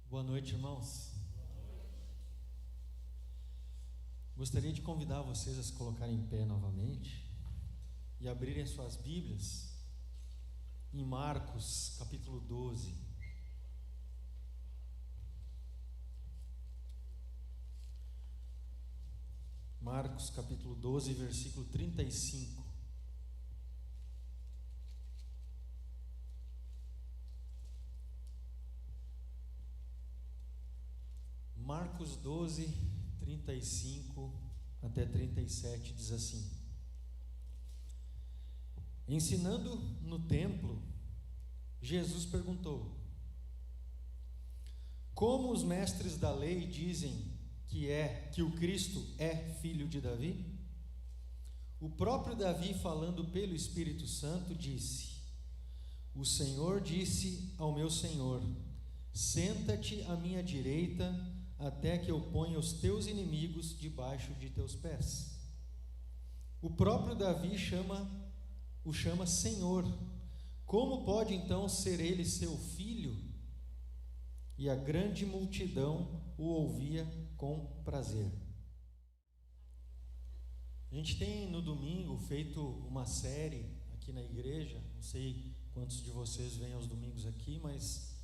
Boa noite, irmãos. Gostaria de convidar vocês a se colocarem em pé novamente e abrirem suas Bíblias em Marcos, capítulo 12. Marcos, capítulo 12, versículo 35. Marcos 12, 35 até 37 diz assim: Ensinando no templo, Jesus perguntou: Como os mestres da lei dizem que o Cristo é filho de Davi? O próprio Davi, falando pelo Espírito Santo, disse: O Senhor disse ao meu Senhor: Senta-te à minha direita, até que eu ponha os teus inimigos debaixo de teus pés. O próprio Davi o chama Senhor. Como pode então ser ele seu filho? E a grande multidão o ouvia com prazer. A gente tem no domingo feito uma série aqui na igreja. Não sei quantos de vocês vêm aos domingos aqui, mas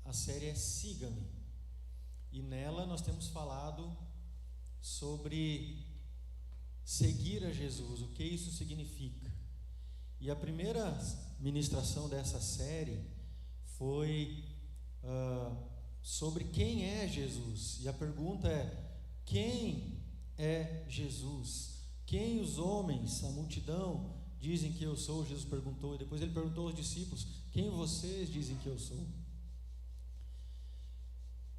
a série é Siga-me. E nela nós temos falado sobre seguir a Jesus, o que isso significa. E a primeira ministração dessa série foi sobre quem é Jesus. E a pergunta é: quem é Jesus? Quem os homens, a multidão, dizem que eu sou? Jesus perguntou. E depois ele perguntou aos discípulos: quem vocês dizem que eu sou?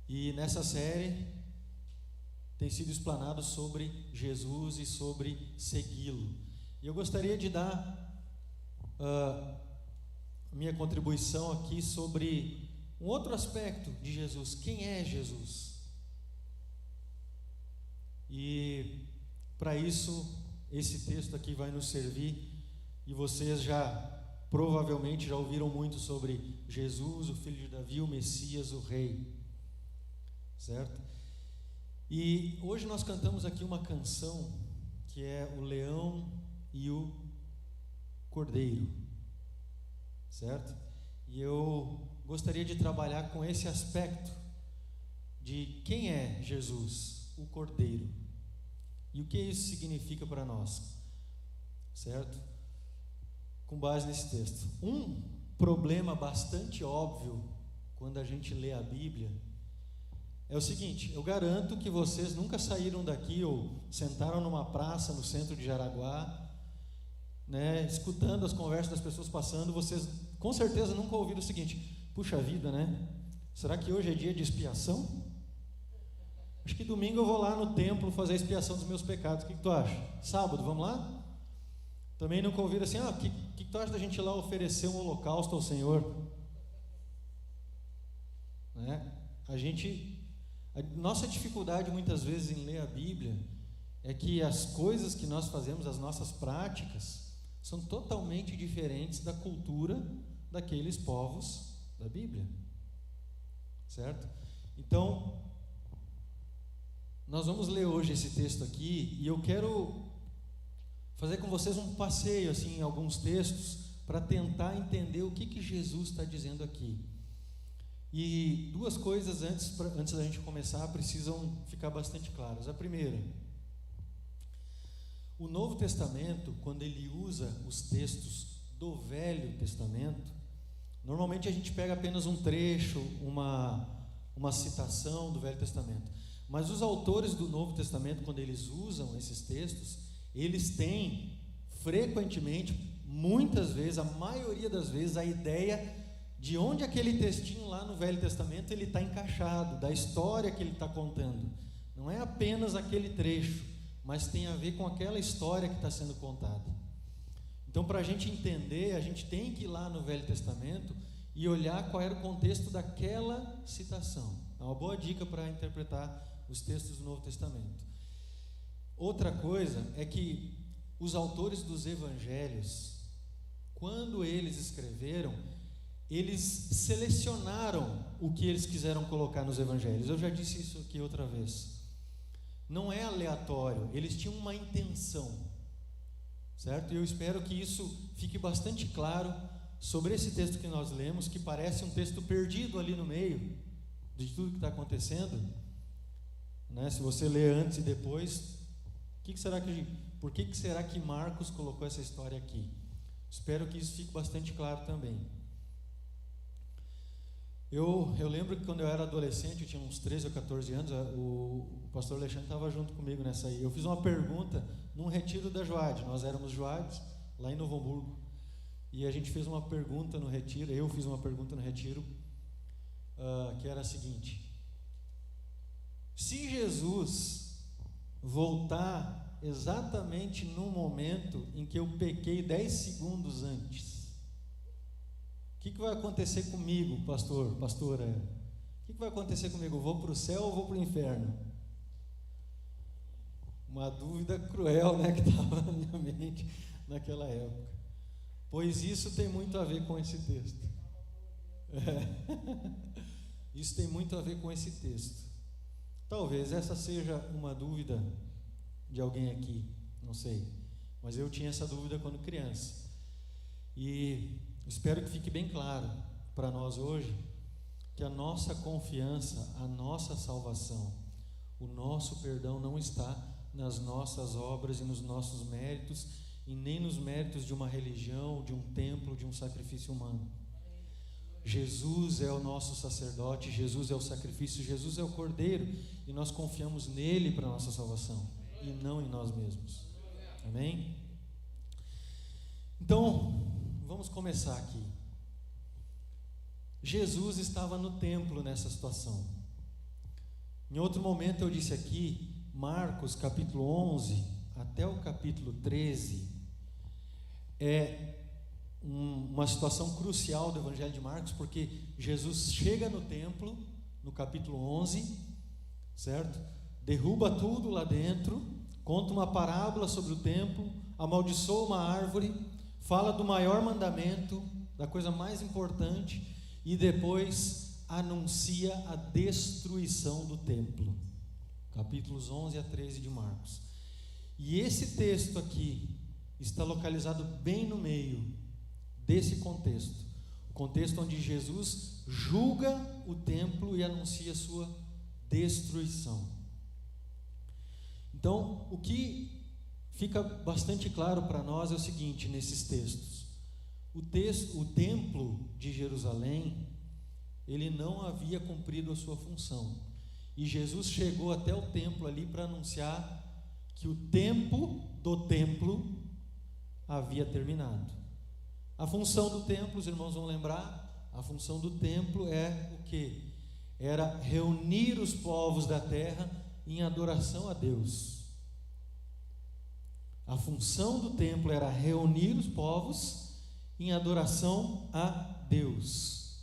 E nessa série tem sido explanado sobre Jesus e sobre segui-lo. E eu gostaria de dar minha contribuição aqui sobre um outro aspecto de Jesus. Quem é Jesus? E para isso, esse texto aqui vai nos servir. E vocês provavelmente já ouviram muito sobre Jesus, o filho de Davi, o Messias, o Rei. Certo? E hoje nós cantamos aqui uma canção que é o leão e o cordeiro, certo? E eu gostaria de trabalhar com esse aspecto de quem é Jesus, o cordeiro, e o que isso significa para nós, certo? Com base nesse texto. Um problema bastante óbvio quando a gente lê a Bíblia é o seguinte: eu garanto que vocês nunca saíram daqui ou sentaram numa praça no centro de Jaraguá, né, escutando as conversas das pessoas passando. Vocês com certeza nunca ouviram o seguinte: puxa vida, né? Será que hoje é dia de expiação? Acho que domingo eu vou lá no templo fazer a expiação dos meus pecados. O que tu acha? Sábado, vamos lá? Também nunca ouviram assim: o que tu acha da gente ir lá oferecer um holocausto ao Senhor? Né? A nossa dificuldade muitas vezes em ler a Bíblia é que as coisas que nós fazemos, as nossas práticas, são totalmente diferentes da cultura daqueles povos da Bíblia, certo? Então, nós vamos ler hoje esse texto aqui e eu quero fazer com vocês um passeio assim, em alguns textos para tentar entender o que Jesus está dizendo aqui. E duas coisas antes da gente começar precisam ficar bastante claras. A primeira: o Novo Testamento, quando ele usa os textos do Velho Testamento, normalmente a gente pega apenas um trecho, uma citação do Velho Testamento. Mas os autores do Novo Testamento, quando eles usam esses textos, eles têm frequentemente, muitas vezes, a maioria das vezes, a ideia de onde aquele textinho lá no Velho Testamento ele está encaixado, da história que ele está contando. Não é apenas aquele trecho, mas tem a ver com aquela história que está sendo contada. Então, para a gente entender, a gente tem que ir lá no Velho Testamento e olhar qual era o contexto daquela citação. É uma boa dica para interpretar os textos do Novo Testamento. Outra coisa é que os autores dos evangelhos, quando eles escreveram, eles selecionaram o que eles quiseram colocar nos evangelhos. Eu já disse isso aqui outra vez. Não é aleatório, eles tinham uma intenção, certo? E eu espero que isso fique bastante claro sobre esse texto que nós lemos, que parece um texto perdido ali no meio de tudo que está acontecendo, né? Se você lê antes e depois, por que será que Marcos colocou essa história aqui? Espero que isso fique bastante claro também. Eu lembro que quando eu era adolescente, eu tinha uns 13 ou 14 anos, o pastor Alexandre estava junto comigo nessa aí. Eu fiz uma pergunta num retiro da Joade. Nós éramos Joades, lá em Novo Hamburgo. E a gente fez uma pergunta no retiro, eu fiz uma pergunta no retiro, que era a seguinte: se Jesus voltar exatamente no momento em que eu pequei 10 segundos antes, o que vai acontecer comigo, pastora? O que vai acontecer comigo? Eu vou para o céu ou vou para o inferno? Uma dúvida cruel, né, que estava na minha mente naquela época. Pois isso tem muito a ver com esse texto. Isso tem muito a ver com esse texto. Talvez essa seja uma dúvida de alguém aqui, não sei. Mas eu tinha essa dúvida quando criança. E espero que fique bem claro para nós hoje que a nossa confiança, a nossa salvação, o nosso perdão não está nas nossas obras e nos nossos méritos, e nem nos méritos de uma religião, de um templo, de um sacrifício humano. Jesus é o nosso sacerdote, Jesus é o sacrifício, Jesus é o Cordeiro, e nós confiamos nele para a nossa salvação, e não em nós mesmos. Amém? Então, vamos começar aqui. Jesus estava no templo nessa situação. Em outro momento eu disse aqui, Marcos capítulo 11 até o capítulo 13 é uma situação crucial do Evangelho de Marcos, porque Jesus chega no templo no capítulo 11, certo? Derruba tudo lá dentro, conta uma parábola sobre o templo, amaldiçoa uma árvore, fala do maior mandamento, da coisa mais importante, e depois anuncia a destruição do templo. Capítulos 11 a 13 de Marcos. E esse texto aqui está localizado bem no meio desse contexto. O contexto onde Jesus julga o templo e anuncia sua destruição. Então, o que fica bastante claro para nós é o seguinte, nesses textos. O templo de Jerusalém, ele não havia cumprido a sua função. E Jesus chegou até o templo ali para anunciar que o tempo do templo havia terminado. A função do templo, os irmãos vão lembrar, a função do templo é o quê? Era reunir os povos da terra em adoração a Deus. A função do templo era reunir os povos em adoração a Deus.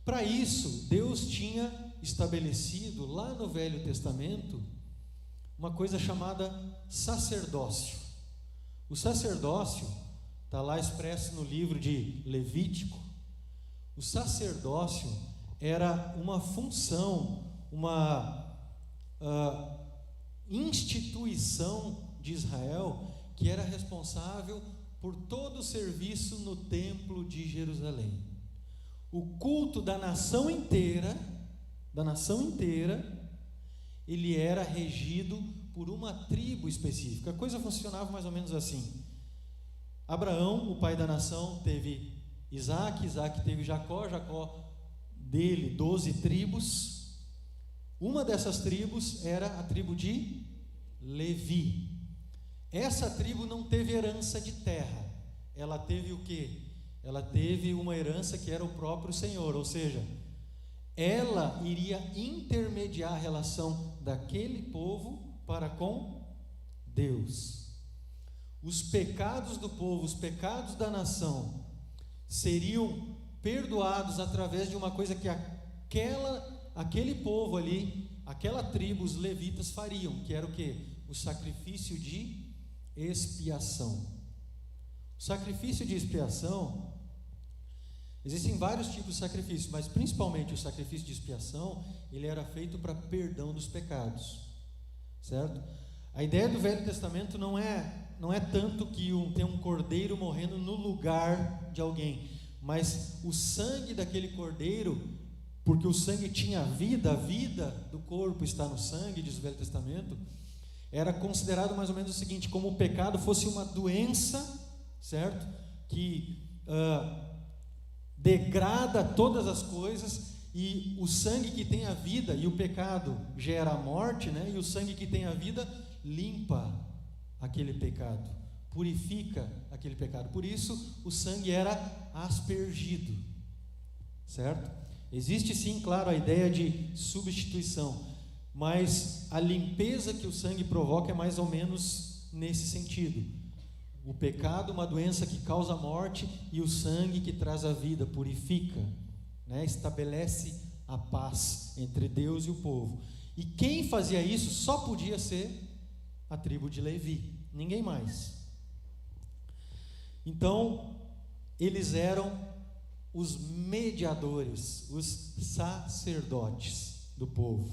Para isso, Deus tinha estabelecido lá no Velho Testamento uma coisa chamada sacerdócio. O sacerdócio está lá expresso no livro de Levítico. O sacerdócio era uma função, uma instituição de Israel que era responsável por todo o serviço no templo de Jerusalém. O culto da nação inteira, ele era regido por uma tribo específica. A coisa funcionava mais ou menos assim. Abraão, o pai da nação, teve Isaac, Isaac teve Jacó, Jacó dele 12 tribos. Uma dessas tribos era a tribo de Levi. Essa tribo não teve herança de terra. Ela teve o quê? Ela teve uma herança que era o próprio Senhor, ou seja, ela iria intermediar a relação daquele povo para com Deus. Os pecados do povo, os pecados da nação seriam perdoados através de uma coisa que aquele povo ali, aquela tribo, os levitas fariam, que era o quê? O sacrifício de expiação. O sacrifício de expiação Existem vários tipos de sacrifício, mas principalmente o sacrifício de expiação, ele era feito para perdão dos pecados, certo? A ideia do Velho Testamento não é tanto que tem um cordeiro morrendo no lugar de alguém, mas o sangue daquele cordeiro, porque o sangue tinha vida, a vida do corpo está no sangue, diz o Velho Testamento, era considerado mais ou menos o seguinte, como o pecado fosse uma doença, certo? Que degrada todas as coisas, e o sangue que tem a vida, e o pecado gera a morte, né? E o sangue que tem a vida limpa aquele pecado, purifica aquele pecado. Por isso o sangue era aspergido, certo? Existe sim, claro, a ideia de substituição, mas a limpeza que o sangue provoca é mais ou menos nesse sentido. O pecado, uma doença que causa morte, e o sangue que traz a vida, purifica, né? Estabelece a paz entre Deus e o povo. E quem fazia isso só podia ser a tribo de Levi, ninguém mais. Então, eles eram os mediadores, os sacerdotes do povo.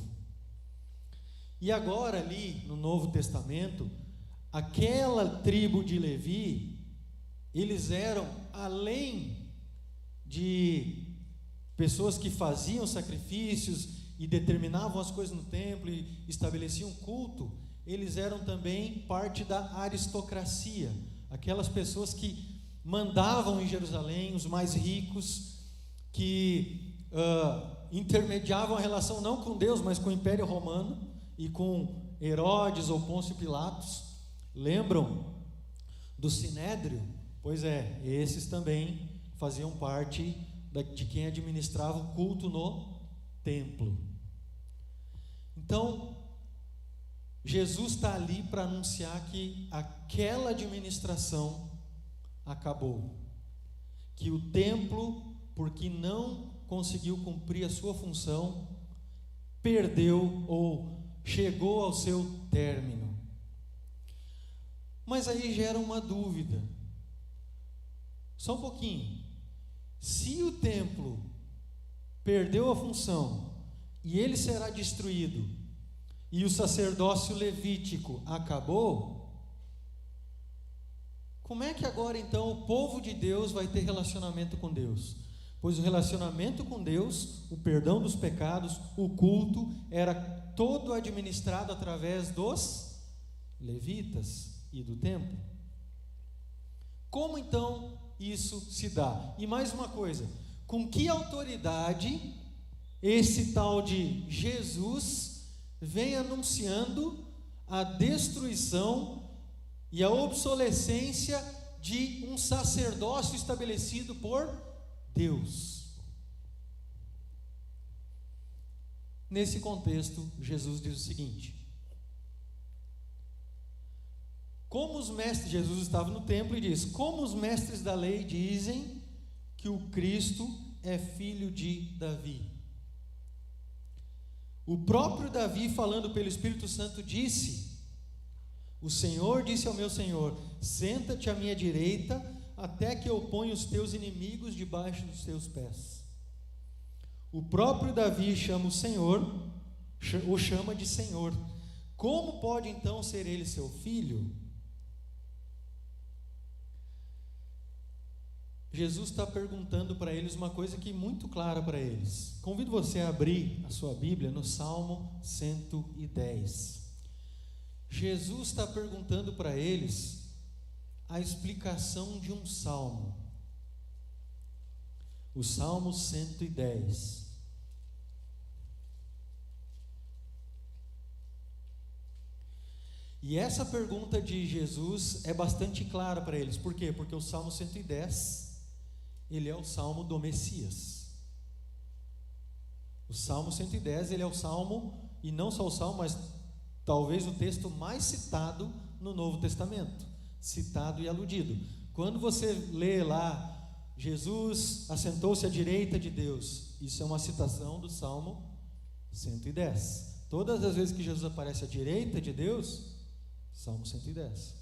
E agora ali no Novo Testamento, aquela tribo de Levi, eles eram, além de pessoas que faziam sacrifícios e determinavam as coisas no templo e estabeleciam culto, eles eram também parte da aristocracia, aquelas pessoas que mandavam em Jerusalém, os mais ricos, que intermediavam a relação não com Deus, mas com o Império Romano e com Herodes ou Pôncio Pilatos. Lembram do Sinédrio? Pois é, esses também faziam parte de quem administrava o culto no templo. Então, Jesus está ali para anunciar que aquela administração acabou, que o templo, porque não conseguiu cumprir a sua função, perdeu ou chegou ao seu término. Mas aí gera uma dúvida, só um pouquinho. Se o templo perdeu a função e ele será destruído, e o sacerdócio levítico acabou, como é que agora então o povo de Deus vai ter relacionamento com Deus? Pois o relacionamento com Deus, o perdão dos pecados, o culto, era todo administrado através dos levitas e do templo. Como então isso se dá? E mais uma coisa, com que autoridade esse tal de Jesus vem anunciando a destruição e a obsolescência de um sacerdócio estabelecido por Deus? Nesse contexto, Jesus diz o seguinte: Jesus estava no templo e diz: como os mestres da lei dizem que o Cristo é filho de Davi. O próprio Davi, falando pelo Espírito Santo, disse: o Senhor disse ao meu Senhor: senta-te à minha direita, até que eu ponha os teus inimigos debaixo dos teus pés. O próprio Davi chama o Senhor, o chama de Senhor. Como pode então ser ele seu filho? Jesus está perguntando para eles uma coisa que é muito clara para eles. Convido você a abrir a sua Bíblia no Salmo 110. Jesus está perguntando para eles a explicação de um salmo. O Salmo 110. E essa pergunta de Jesus é bastante clara para eles. Por quê? Porque o Salmo 110, ele é o Salmo do Messias. O Salmo 110, ele é o Salmo, e não só o Salmo, mas talvez o texto mais citado no Novo Testamento, citado e aludido. Quando você lê lá, Jesus assentou-se à direita de Deus, isso é uma citação do Salmo 110. Todas as vezes que Jesus aparece à direita de Deus, Salmo 110.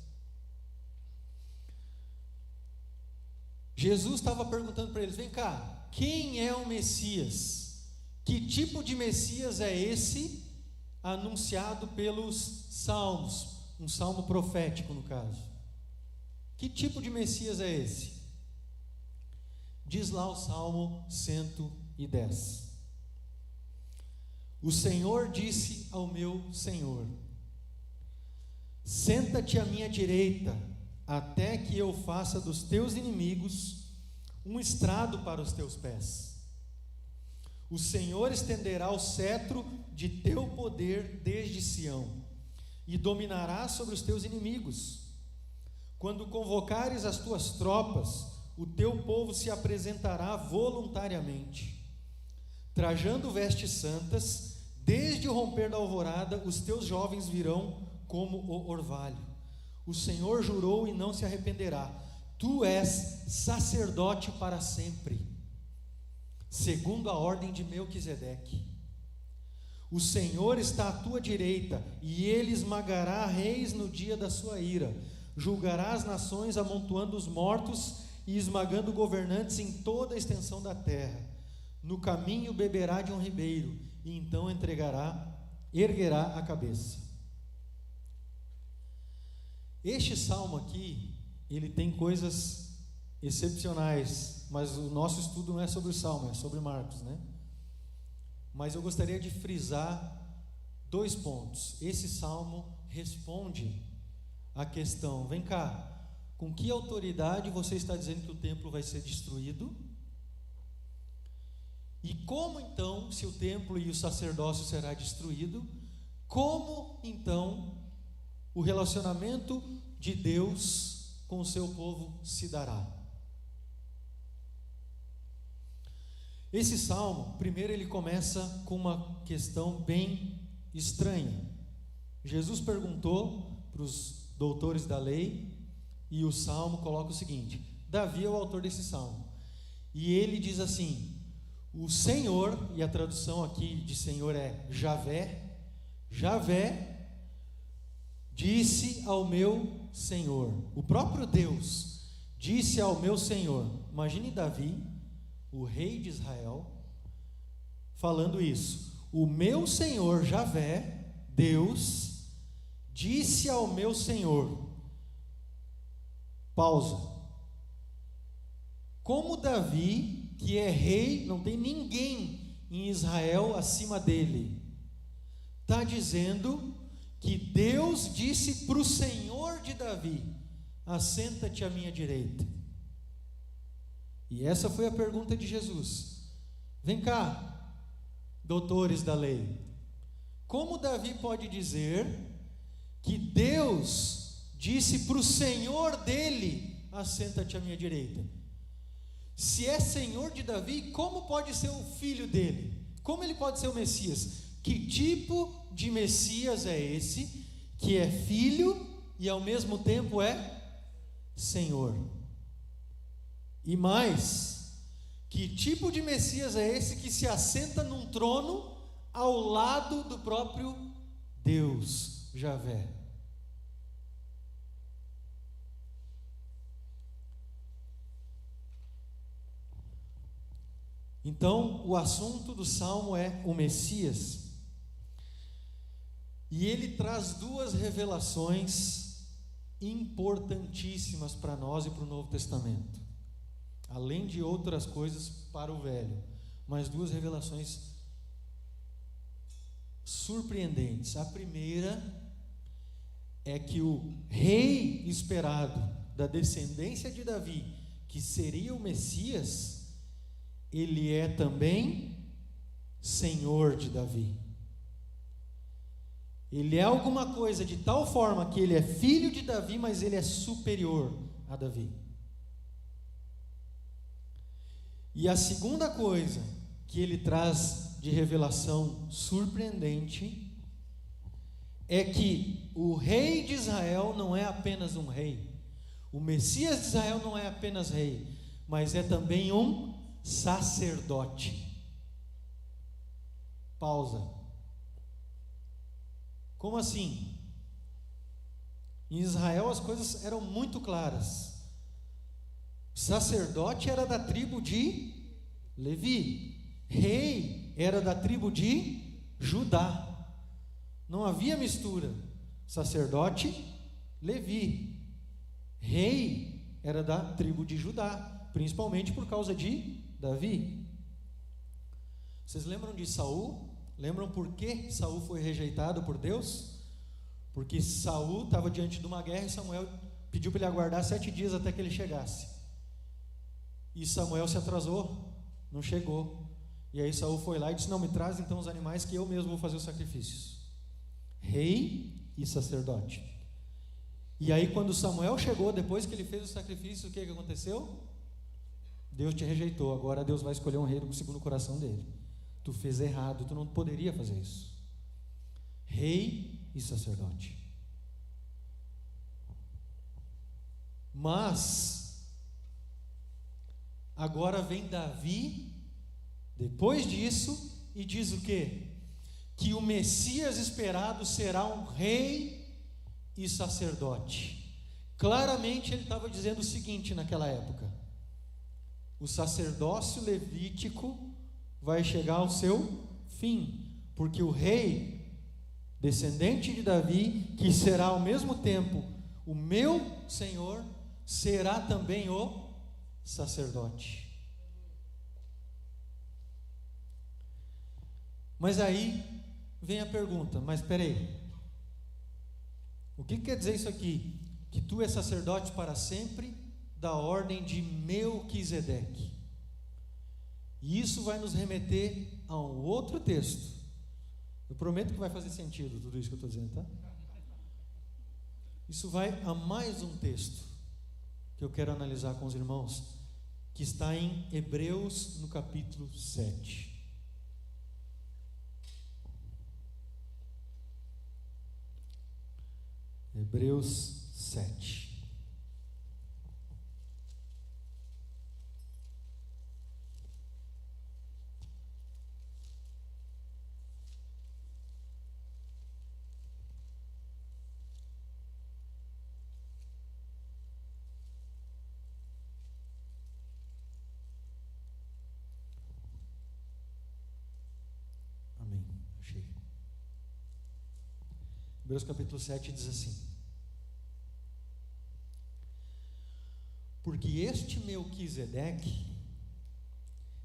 Jesus estava perguntando para eles: vem cá, quem é o Messias? Que tipo de Messias é esse anunciado pelos salmos? Um salmo profético, no caso. Que tipo de Messias é esse? Diz lá o Salmo 110. O Senhor disse ao meu Senhor: senta-te à minha direita, até que eu faça dos teus inimigos um estrado para os teus pés. O Senhor estenderá o cetro de teu poder desde Sião, e dominará sobre os teus inimigos. Quando convocares as tuas tropas, o teu povo se apresentará voluntariamente, trajando vestes santas. Desde o romper da alvorada, os teus jovens virão como o orvalho. O Senhor jurou e não se arrependerá: tu és sacerdote para sempre, segundo a ordem de Melquisedeque. O Senhor está à tua direita, e ele esmagará reis no dia da sua ira. Julgará as nações, amontoando os mortos e esmagando governantes em toda a extensão da terra. No caminho beberá de um ribeiro, e então erguerá a cabeça. Este salmo aqui, ele tem coisas excepcionais, mas o nosso estudo não é sobre o salmo, é sobre Marcos, né? Mas eu gostaria de frisar 2 pontos. Esse salmo responde à questão: vem cá, com que autoridade você está dizendo que o templo vai ser destruído? E como então, se o templo e o sacerdócio será destruído, como então o relacionamento de Deus com o seu povo se dará? Esse salmo, primeiro, ele começa com uma questão bem estranha. Jesus perguntou para os doutores da lei, e o salmo coloca o seguinte: Davi é o autor desse salmo, e ele diz assim: o Senhor, e a tradução aqui de Senhor é Javé, Javé disse ao meu Senhor. O próprio Deus disse ao meu Senhor. Imagine Davi, o rei de Israel, falando isso: o meu Senhor Javé, Deus, disse ao meu Senhor. Pausa. Como Davi, que é rei, não tem ninguém em Israel acima dele, está dizendo que Deus disse para o Senhor de Davi: assenta-te à minha direita. E essa foi a pergunta de Jesus. Vem cá, doutores da lei, como Davi pode dizer que Deus disse para o Senhor dele: assenta-te à minha direita? Se é Senhor de Davi, como pode ser o filho dele? Como ele pode ser o Messias? Que tipo de Messias é esse, que é filho e ao mesmo tempo é Senhor? E mais, que tipo de Messias é esse que se assenta num trono ao lado do próprio Deus, Javé? Então, o assunto do salmo é o Messias, e ele traz 2 revelações importantíssimas para nós e para o Novo Testamento, além de outras coisas para o Velho, mas 2 revelações surpreendentes. A primeira é que o rei esperado da descendência de Davi, que seria o Messias, ele é também Senhor de Davi. Ele é alguma coisa de tal forma que ele é filho de Davi, mas ele é superior a Davi. E a segunda coisa que ele traz de revelação surpreendente é que o rei de Israel não é apenas um rei, o Messias de Israel não é apenas rei, mas é também um sacerdote. Pausa. Como assim? Em Israel as coisas eram muito claras. O sacerdote era da tribo de Levi. Rei era da tribo de Judá. Não havia mistura. Sacerdote, Levi. Rei era da tribo de Judá, principalmente por causa de Davi. Vocês lembram de Saul? Lembram por que Saul foi rejeitado por Deus? Porque Saul estava diante de uma guerra e Samuel pediu para ele aguardar 7 dias até que ele chegasse. E Samuel se atrasou, não chegou. E aí Saul foi lá e disse: não, me traz então os animais que eu mesmo vou fazer os sacrifícios. Rei e sacerdote. E aí quando Samuel chegou, depois que ele fez o sacrifício, o que aconteceu? Deus te rejeitou. Agora Deus vai escolher um rei segundo o coração dele. Tu fez errado, tu não poderia fazer isso. Rei e sacerdote. Mas agora vem Davi depois disso e diz o quê? Que o Messias esperado será um rei e sacerdote. Claramente ele estava dizendo o seguinte naquela época: o sacerdócio levítico vai chegar ao seu fim, porque o rei, descendente de Davi, que será ao mesmo tempo o meu Senhor, será também o sacerdote. Mas aí vem a pergunta: mas espera aí, o que quer dizer isso aqui? Que tu és sacerdote para sempre, da ordem de Melquisedeque. E isso vai nos remeter a um outro texto. Eu prometo que vai fazer sentido tudo isso que eu estou dizendo, tá? Isso vai a mais um texto que eu quero analisar com os irmãos, que está em Hebreus, no capítulo 7. Hebreus 7. Amém. Achei. Hebreus capítulo 7 diz assim: porque este Melquisedeque,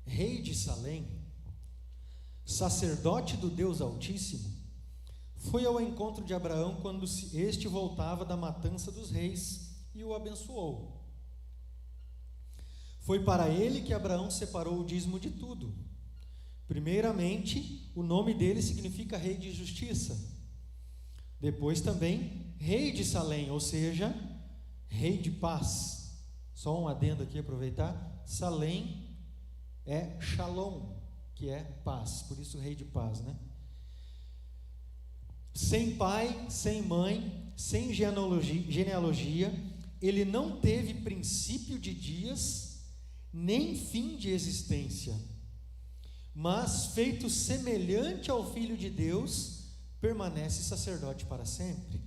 rei de Salém, sacerdote do Deus Altíssimo, foi ao encontro de Abraão quando este voltava da matança dos reis e o abençoou. Foi para ele que Abraão separou o dízimo de tudo. Primeiramente, o nome dele significa rei de justiça. Depois também, rei de Salém, ou seja, rei de paz. Só um adendo aqui, aproveitar. Salém é Shalom, que é paz, por isso rei de paz, né? Sem pai, sem mãe, sem genealogia, ele não teve princípio de dias, nem fim de existência, mas feito semelhante ao Filho de Deus, permanece sacerdote para sempre.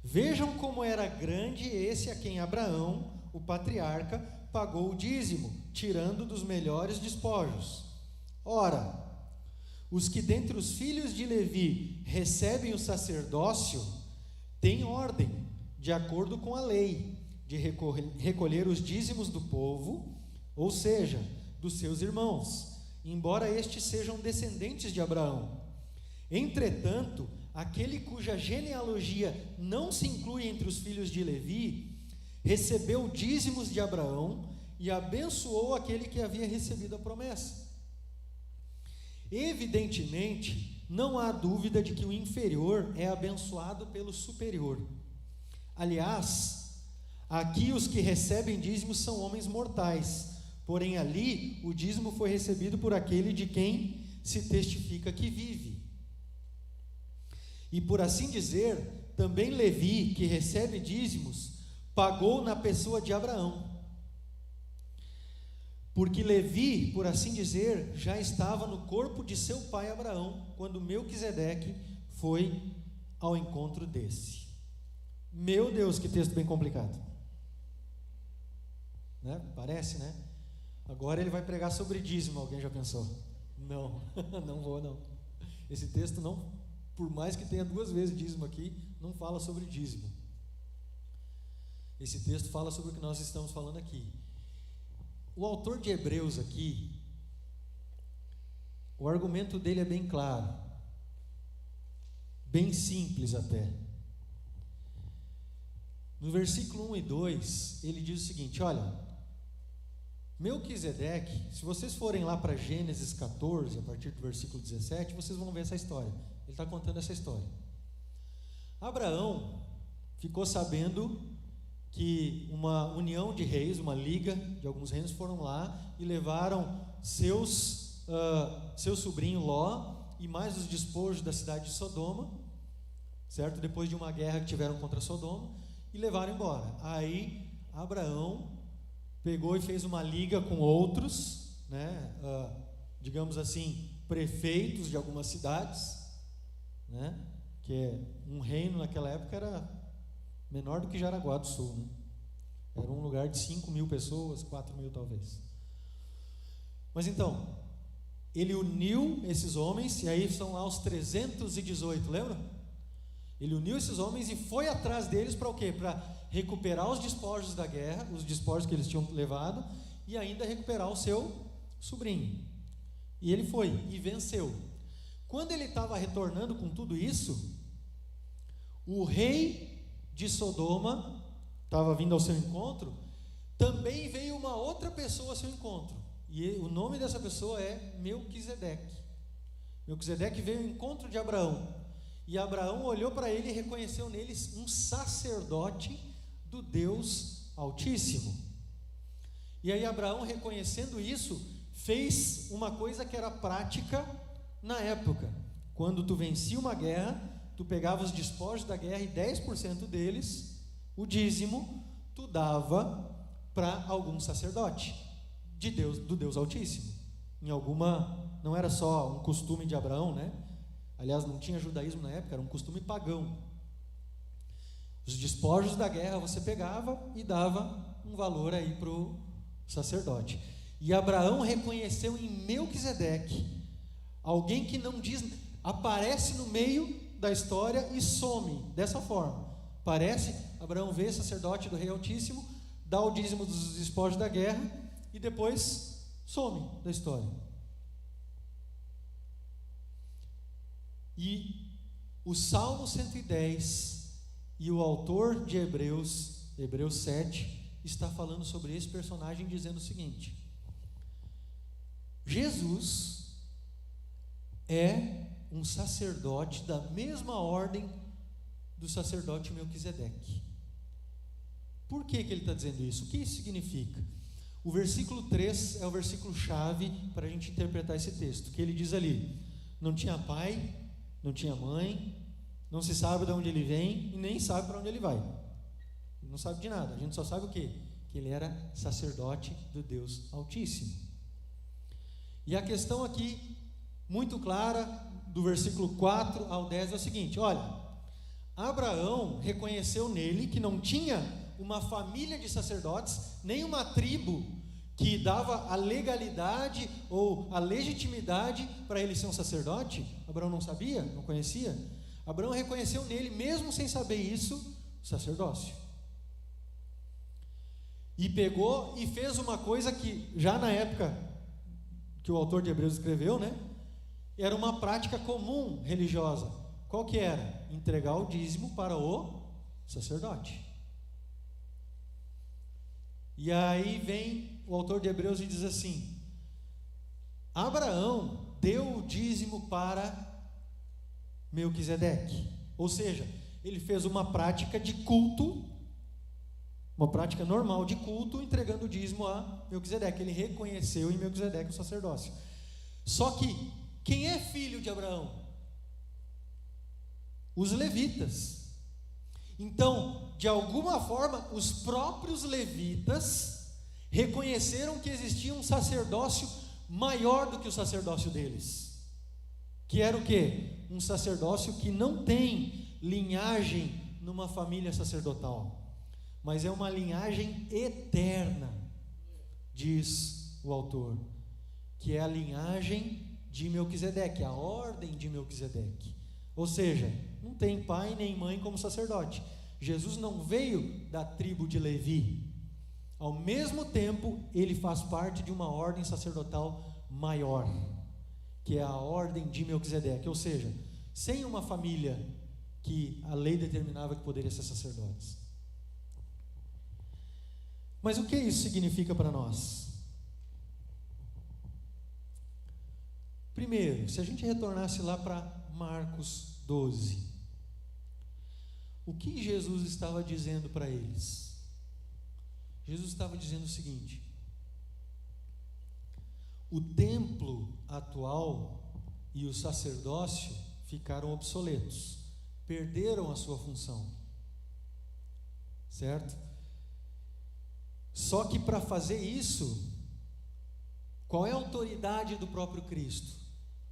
Vejam como era grande esse a quem Abraão, o patriarca, pagou o dízimo, tirando dos melhores despojos. Ora, os que dentre os filhos de Levi recebem o sacerdócio, têm ordem, de acordo com a lei, de recolher os dízimos do povo, ou seja, dos seus irmãos, embora estes sejam descendentes de Abraão. Entretanto, aquele cuja genealogia não se inclui entre os filhos de Levi, recebeu dízimos de Abraão e abençoou aquele que havia recebido a promessa. Evidentemente, não há dúvida de que o inferior é abençoado pelo superior. Aliás, aqui os que recebem dízimos são homens mortais, porém ali o dízimo foi recebido por aquele de quem se testifica que vive. E por assim dizer, também Levi, que recebe dízimos, pagou na pessoa de Abraão. Porque Levi, por assim dizer, já estava no corpo de seu pai Abraão, quando Melquisedeque foi ao encontro desse. Meu Deus, que texto bem complicado, né? Parece, né? Agora ele vai pregar sobre dízimo, alguém já pensou? Não, não vou não. Esse texto não, por mais que tenha 2 vezes dízimo aqui, não fala sobre dízimo. Esse texto fala sobre o que nós estamos falando aqui. O autor de Hebreus aqui, o argumento dele é bem claro, bem simples até. No versículo 1 e 2, ele diz o seguinte: olha, Melquisedeque, se vocês forem lá para Gênesis 14, a partir do versículo 17, vocês vão ver essa história. Ele está contando essa história. Abraão ficou sabendo que uma união de reis, uma liga de alguns reinos, foram lá e levaram seu sobrinho Ló e mais os despojos da cidade de Sodoma, certo? Depois de uma guerra que tiveram contra Sodoma, e levaram embora. Aí Abraão pegou e fez uma liga com outros, né, digamos assim, prefeitos de algumas cidades, né, que um reino naquela época era menor do que Jaraguá do Sul, né? Era um lugar de 5.000 pessoas, 4.000 talvez. Mas então, ele uniu esses homens, e aí são lá os 318, lembra? Ele uniu esses homens e foi atrás deles para o quê? Para recuperar os despojos da guerra, os despojos que eles tinham levado, e ainda recuperar o seu sobrinho. E ele foi e venceu. Quando ele estava retornando com tudo isso, o rei de Sodoma estava vindo ao seu encontro. Também veio uma outra pessoa ao seu encontro, e o nome dessa pessoa é Melquisedeque. Melquisedeque veio ao encontro de Abraão, e Abraão olhou para ele e reconheceu nele um sacerdote do Deus Altíssimo. E aí Abraão, reconhecendo isso, fez uma coisa que era prática na época. Quando tu vencia uma guerra, tu pegava os despojos da guerra e 10% deles, o dízimo, tu dava para algum sacerdote de Deus, do Deus Altíssimo. Não era só um costume de Abraão, né? Aliás, não tinha judaísmo na época, era um costume pagão. Os despojos da guerra você pegava e dava um valor aí para o sacerdote. E Abraão reconheceu em Melquisedeque alguém que não diz, aparece no meio da história e some dessa forma. Abraão vê sacerdote do Rei Altíssimo, dá o dízimo dos despojos da guerra e depois some da história. E o Salmo 110 e o autor de Hebreus 7, está falando sobre esse personagem, dizendo o seguinte: Jesus é um sacerdote da mesma ordem do sacerdote Melquisedeque. Por que ele está dizendo isso? O que isso significa? O versículo 3 é o versículo chave para a gente interpretar esse texto, que ele diz ali: não tinha pai, não tinha mãe, não se sabe de onde ele vem e nem sabe para onde ele vai. Não sabe de nada, a gente só sabe o quê? Que ele era sacerdote do Deus Altíssimo. E a questão aqui, muito clara, do versículo 4 ao 10 é o seguinte: olha, Abraão reconheceu nele que não tinha uma família de sacerdotes, nem uma tribo que dava a legalidade ou a legitimidade para ele ser um sacerdote. Abraão não sabia, não conhecia. Abraão reconheceu nele, mesmo sem saber isso, o sacerdócio. E pegou e fez uma coisa que já na época que o autor de Hebreus escreveu, né, era uma prática comum religiosa. Qual que era? Entregar o dízimo para o sacerdote. E aí vem o autor de Hebreus e diz assim: Abraão deu o dízimo para Melquisedeque, ou seja, ele fez uma prática de culto, uma prática normal de culto, entregando o dízimo a Melquisedeque. Ele reconheceu em Melquisedeque o sacerdócio. Só que quem é filho de Abraão? Os levitas. Então, de alguma forma, os próprios levitas reconheceram que existia um sacerdócio maior do que o sacerdócio deles, que era o quê? Um sacerdócio que não tem linhagem numa família sacerdotal, mas é uma linhagem eterna, diz o autor, que é a linhagem de Melquisedeque, a ordem de Melquisedeque. Ou seja, não tem pai nem mãe como sacerdote. Jesus não veio da tribo de Levi. Ao mesmo tempo, ele faz parte de uma ordem sacerdotal maior, que é a ordem de Melquisedeque. Ou seja, sem uma família que a lei determinava que poderia ser sacerdotes. Mas o que isso significa para nós? Primeiro, se a gente retornasse lá para Marcos 12, o que Jesus estava dizendo para eles? Jesus estava dizendo o seguinte: o templo atual e o sacerdócio ficaram obsoletos, perderam a sua função, certo? Só que para fazer isso, qual é a autoridade do próprio Cristo?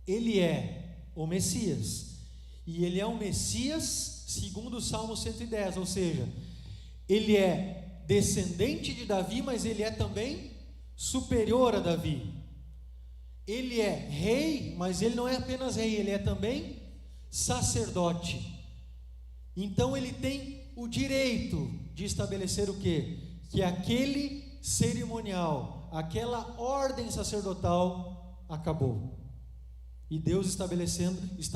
Ele é o Messias, e ele é o Messias segundo o Salmo 110, ou seja, ele é descendente de Davi, mas ele é também superior a Davi. Ele é rei, mas ele não é apenas rei, ele é também sacerdote. Então ele tem o direito de estabelecer o quê? Que aquele cerimonial, aquela ordem sacerdotal acabou. E Deus está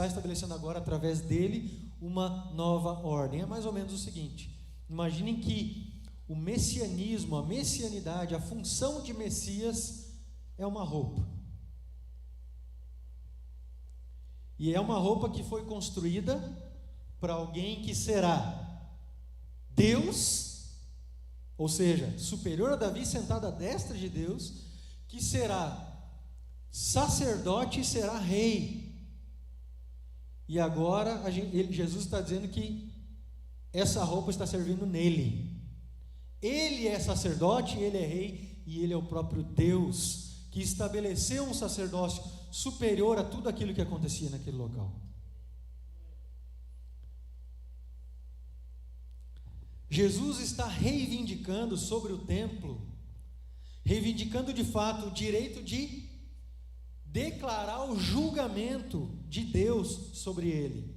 estabelecendo agora através dele uma nova ordem. É mais ou menos o seguinte: imaginem que o messianismo, a messianidade, a função de Messias é uma roupa. E é uma roupa que foi construída para alguém que será Deus, ou seja, superior a Davi, sentado à destra de Deus, que será sacerdote e será rei. E agora Jesus está dizendo que essa roupa está servindo nele. Ele é sacerdote, ele é rei, e ele é o próprio Deus, que estabeleceu um sacerdócio superior a tudo aquilo que acontecia naquele local. Jesus está reivindicando sobre o templo, reivindicando de fato o direito de declarar o julgamento de Deus sobre ele.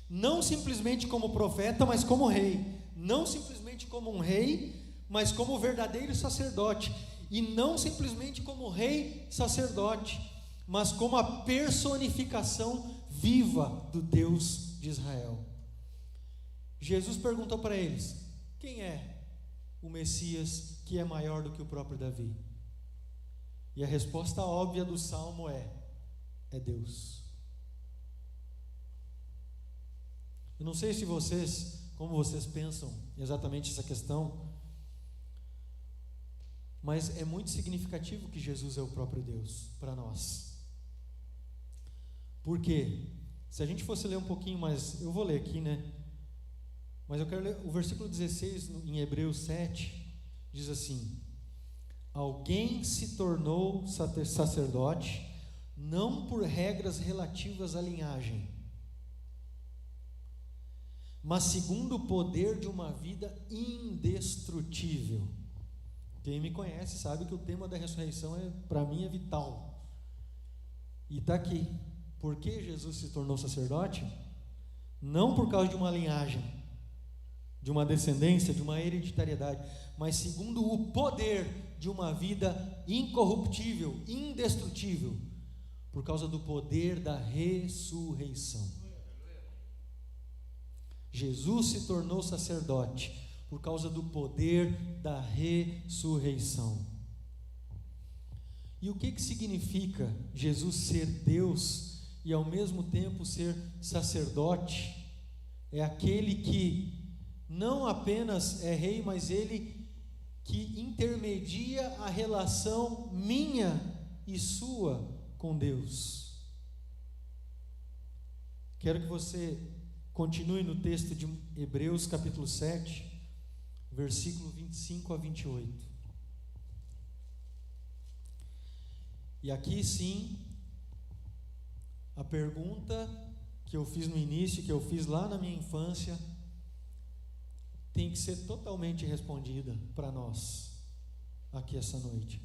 Não simplesmente como profeta, mas como rei. Não simplesmente como um rei, mas como verdadeiro sacerdote. E não simplesmente como rei sacerdote, mas como a personificação viva do Deus de Israel. Jesus perguntou para eles: quem é o Messias que é maior do que o próprio Davi? E a resposta óbvia do Salmo é Deus. Eu não sei se como vocês pensam exatamente essa questão, mas é muito significativo que Jesus é o próprio Deus para nós. Por quê? Se a gente fosse ler um pouquinho mais, eu vou ler aqui, né? Mas eu quero ler o versículo 16 em Hebreus 7, diz assim: alguém se tornou sacerdote, não por regras relativas à linhagem, mas segundo o poder de uma vida indestrutível. Quem me conhece sabe que o tema da ressurreição para mim é vital. E está aqui. Por que Jesus se tornou sacerdote? Não por causa de uma linhagem, de uma descendência, de uma hereditariedade, mas segundo o poder de uma vida incorruptível, indestrutível, por causa do poder da ressurreição. Jesus se tornou sacerdote por causa do poder da ressurreição. E o que significa Jesus ser Deus e ao mesmo tempo ser sacerdote? É aquele que não apenas é rei, mas ele que intermedia a relação minha e sua com Deus. Quero que você continue no texto de Hebreus capítulo 7, versículo 25 a 28. E aqui sim, a pergunta que eu fiz no início, que eu fiz lá na minha infância, tem que ser totalmente respondida para nós aqui essa noite.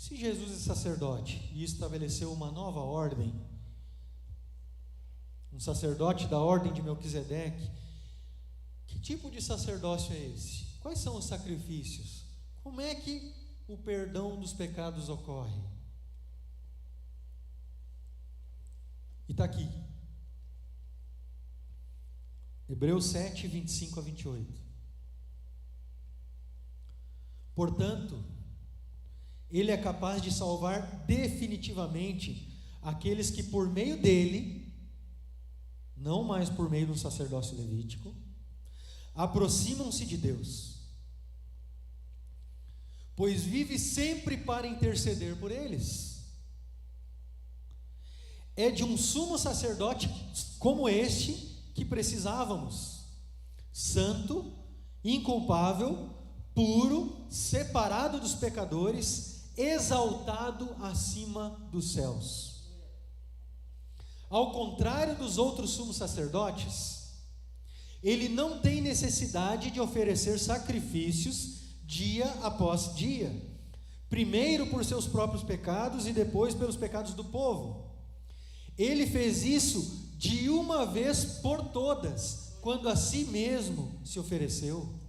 Se Jesus é sacerdote e estabeleceu uma nova ordem, um sacerdote da ordem de Melquisedeque, que tipo de sacerdócio é esse? Quais são os sacrifícios? Como é que o perdão dos pecados ocorre? E está aqui, Hebreus 7, 25 a 28. Portanto, Ele é capaz de salvar definitivamente aqueles que por meio dele, não mais por meio do sacerdócio levítico, aproximam-se de Deus, pois vive sempre para interceder por eles. É de um sumo sacerdote como este que precisávamos, santo, inculpável, puro, separado dos pecadores, exaltado acima dos céus. Ao contrário dos outros sumos sacerdotes, ele não tem necessidade de oferecer sacrifícios dia após dia, primeiro por seus próprios pecados e depois pelos pecados do povo. Ele fez isso de uma vez por todas, quando a si mesmo se ofereceu.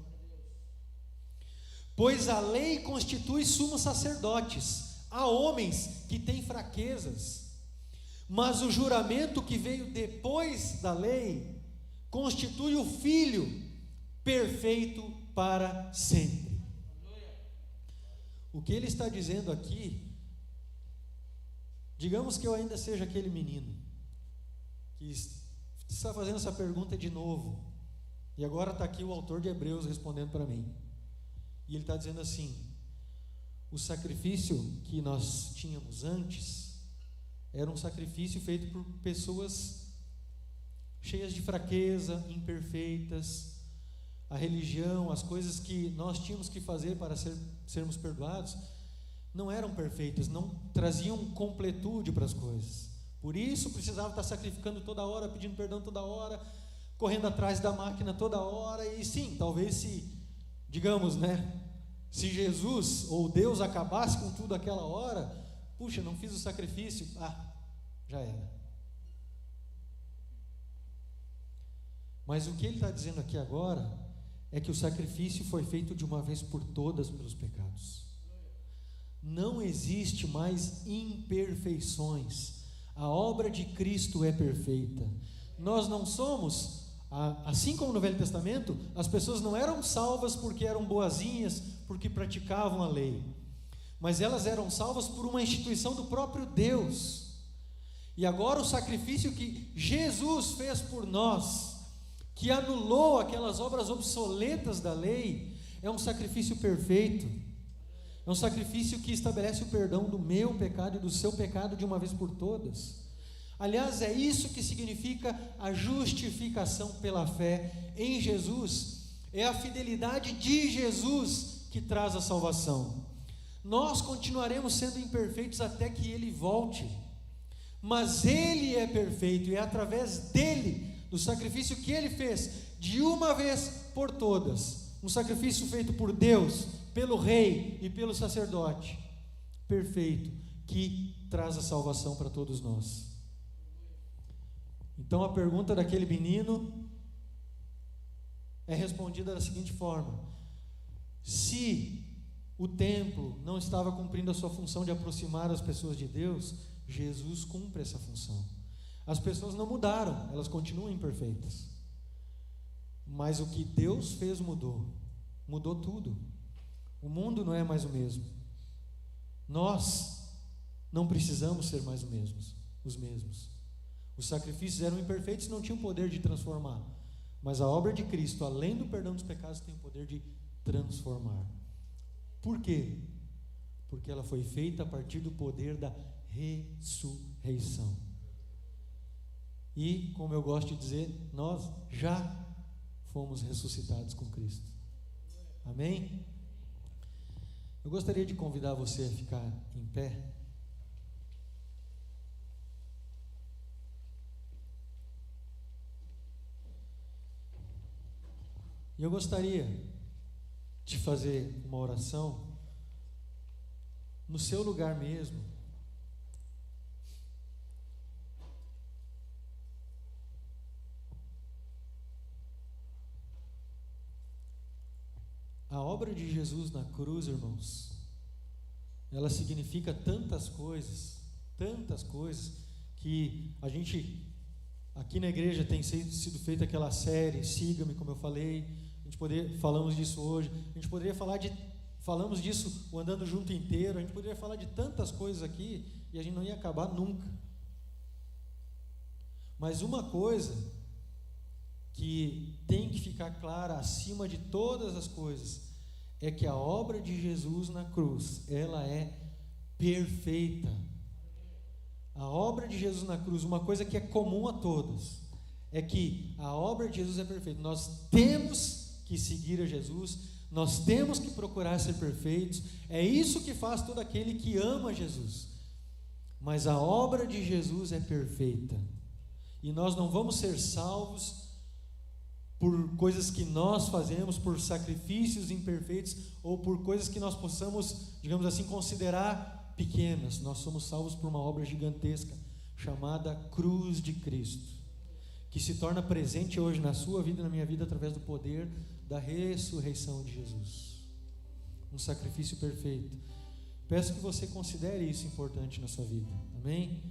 Pois a lei constitui sumos sacerdotes a homens que têm fraquezas, mas o juramento que veio depois da lei constitui o Filho perfeito para sempre. O que ele está dizendo aqui, digamos que eu ainda seja aquele menino que está fazendo essa pergunta de novo, e agora está aqui o autor de Hebreus respondendo para mim, e ele está dizendo assim: o sacrifício que nós tínhamos antes era um sacrifício feito por pessoas cheias de fraqueza, imperfeitas. A religião, as coisas que nós tínhamos que fazer para sermos perdoados não eram perfeitas, não traziam completude para as coisas. Por isso precisava estar sacrificando toda hora, pedindo perdão toda hora, correndo atrás da máquina toda hora. E sim, talvez se Jesus ou Deus acabasse com tudo aquela hora, puxa, não fiz o sacrifício, já era. Mas o que ele está dizendo aqui agora é que o sacrifício foi feito de uma vez por todas pelos pecados. Não existe mais imperfeições. A obra de Cristo é perfeita. Nós não somos, assim como no Velho Testamento, as pessoas não eram salvas porque eram boazinhas, porque praticavam a lei, mas elas eram salvas por uma instituição do próprio Deus. E agora o sacrifício que Jesus fez por nós, que anulou aquelas obras obsoletas da lei, é um sacrifício perfeito, é um sacrifício que estabelece o perdão do meu pecado e do seu pecado de uma vez por todas. Aliás, é isso que significa a justificação pela fé em Jesus, é a fidelidade de Jesus que traz a salvação. Nós continuaremos sendo imperfeitos até que Ele volte, mas Ele é perfeito, e é através dEle, do sacrifício que Ele fez, de uma vez por todas, um sacrifício feito por Deus, pelo Rei e pelo sacerdote, perfeito, que traz a salvação para todos nós. Então a pergunta daquele menino é respondida da seguinte forma: se o templo não estava cumprindo a sua função de aproximar as pessoas de Deus, Jesus cumpre essa função. As pessoas não mudaram, elas continuam imperfeitas, mas o que Deus fez mudou tudo. O mundo não é mais o mesmo. Nós não precisamos ser mais os mesmos. Os sacrifícios eram imperfeitos e não tinham poder de transformar, mas a obra de Cristo, além do perdão dos pecados, tem o poder de transformar. Por quê? Porque ela foi feita a partir do poder da ressurreição. E, como eu gosto de dizer, nós já fomos ressuscitados com Cristo. Amém? Eu gostaria de convidar você a ficar em pé. E eu gostaria de fazer uma oração no seu lugar mesmo. A obra de Jesus na cruz, irmãos, ela significa tantas coisas, que a gente, aqui na igreja tem sido feita aquela série, Siga-me, como eu falei, falamos disso hoje, a gente poderia falamos disso o Andando Junto inteiro, a gente poderia falar de tantas coisas aqui, e a gente não ia acabar nunca. Mas uma coisa que tem que ficar clara acima de todas as coisas é que a obra de Jesus na cruz, ela é perfeita. A obra de Jesus na cruz, uma coisa que é comum a todos, é que a obra de Jesus é perfeita. Nós temos que seguir a Jesus, nós temos que procurar ser perfeitos, é isso que faz todo aquele que ama Jesus. Mas a obra de Jesus é perfeita, e nós não vamos ser salvos por coisas que nós fazemos, por sacrifícios imperfeitos, ou por coisas que nós possamos, digamos assim, considerar pequenas. Nós somos salvos por uma obra gigantesca, chamada cruz de Cristo, que se torna presente hoje na sua vida e na minha vida, através do poder da ressurreição de Jesus. Um sacrifício perfeito. Peço que você considere isso importante na sua vida, amém?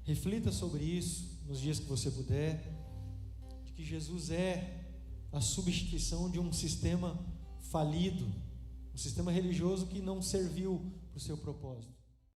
Reflita sobre isso nos dias que você puder, de que Jesus é a substituição de um sistema falido, um sistema religioso que não serviu para o seu propósito.